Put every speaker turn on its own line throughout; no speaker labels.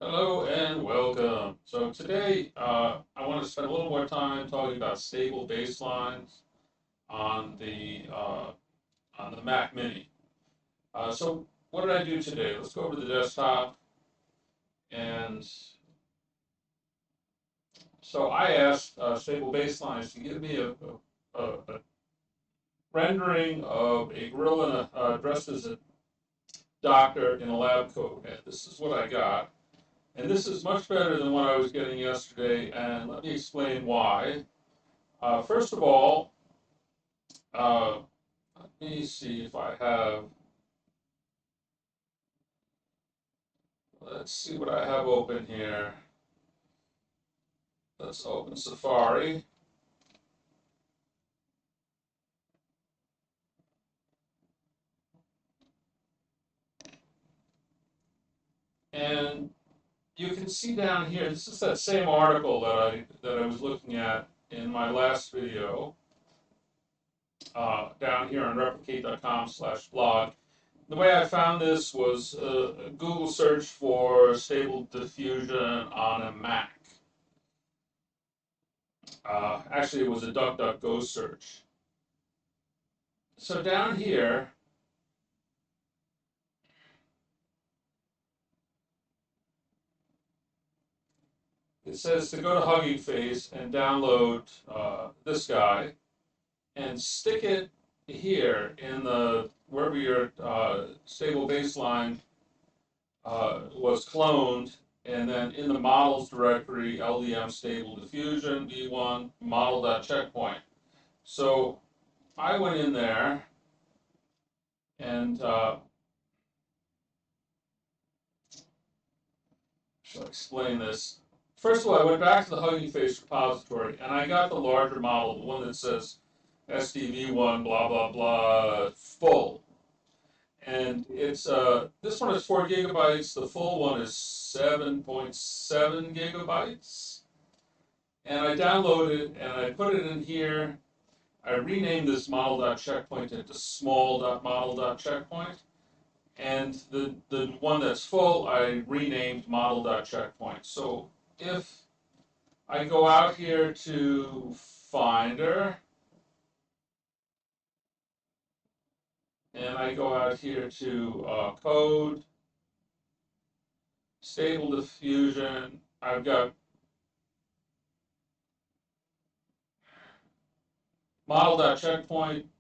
Hello and welcome. So today I want to spend a little more time talking about stable baselines on the Mac Mini. So what did I do today? Let's go over to the desktop, and so I asked stable baselines to give me a rendering of a gorilla dressed as a doctor in a lab coat. And this is what I got. And this is much better than what I was getting yesterday, and let me explain why. First of all, let me see if I have, let's see what I have open here. Let's open Safari. And you can see down here, this is that same article that I was looking at in my last video, down here on replicate.com/blog. The way I found this was a Google search for stable diffusion on a Mac. Actually, it was a DuckDuckGo search. So down here, it says to go to Hugging Face and download this guy and stick it here in the wherever your stable baseline was cloned, and then in the models directory, LDM stable diffusion v1 model.checkpoint. So I went in there and shall I explain this? First of all, I went back to the Hugging Face repository and I got the larger model, the one that says SDV1 blah blah blah full. And it's this one is 4 gigabytes, the full one is 7.7 gigabytes. And I downloaded it and I put it in here. I renamed this model.checkpoint into small.model.checkpoint. And the one that's full, I renamed model.checkpoint. So if I go out here to Finder, and I go out here to Code, Stable Diffusion, I've got model.checkpoint.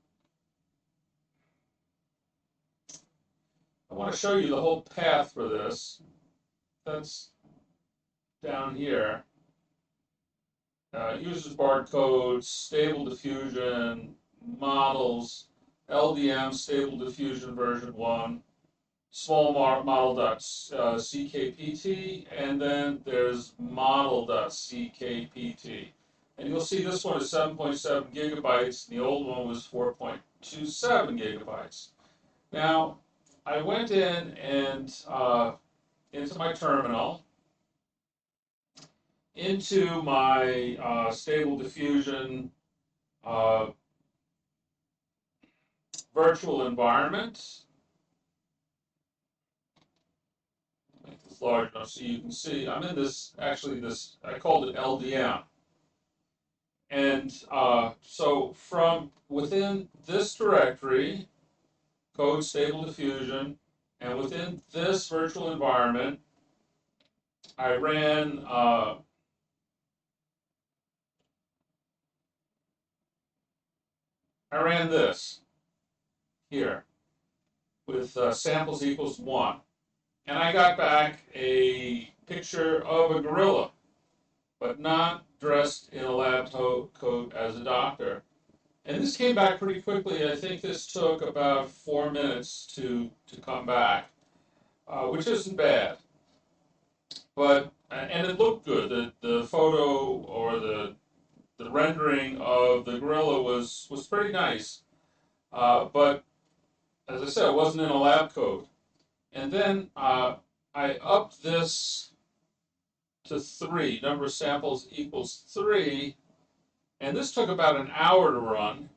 I want to show you the whole path for this. That's down here. Uses barcode, Stable Diffusion, models, LDM, Stable Diffusion version 1, small model.ckpt, and then there's model.ckpt. And you'll see this one is 7.7 gigabytes, and the old one was 4.27 gigabytes. Now, I went in and into my terminal, into my Stable Diffusion virtual environment. Make this large enough so you can see. I'm in this, actually this, I called it LDM. And so from within this directory, code Stable Diffusion, and within this virtual environment, I ran this here with samples equals 1. And I got back a picture of a gorilla, but not dressed in a lab coat as a doctor. And this came back pretty quickly. I think this took about 4 minutes to come back, which isn't bad. But and it looked good. The photo or the rendering of the gorilla was pretty nice. But as I said, it wasn't in a lab coat. And then I upped this to 3. Number of samples equals 3. And this took about an hour to run.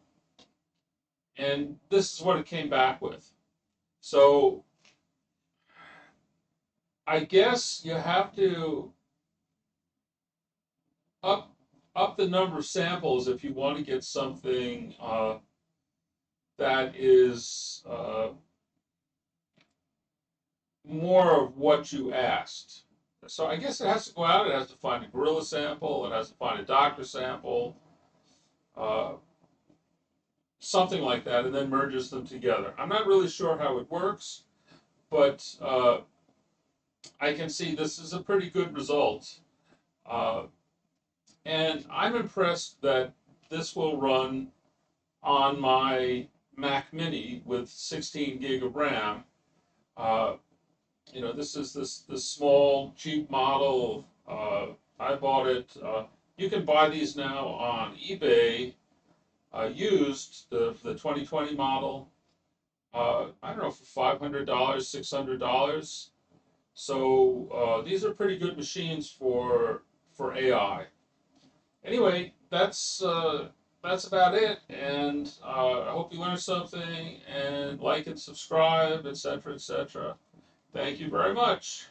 And this is what it came back with. So I guess you have to up up the number of samples if you want to get something that is more of what you asked. So I guess it has to go out. It has to find a gorilla sample. It has to find a doctor sample, uh, something like that, and then merges them together. I'm not really sure how it works, but I can see this is a pretty good result. Uh, and I'm impressed that this will run on my Mac Mini with 16 gig of RAM. Uh, this is this small cheap model. I bought it. You can buy these now on eBay used, the 2020 model. I don't know, for $500, $600. So these are pretty good machines for AI. Anyway, that's about it, and I hope you learned something, and like and subscribe, etc., etc. Thank you very much.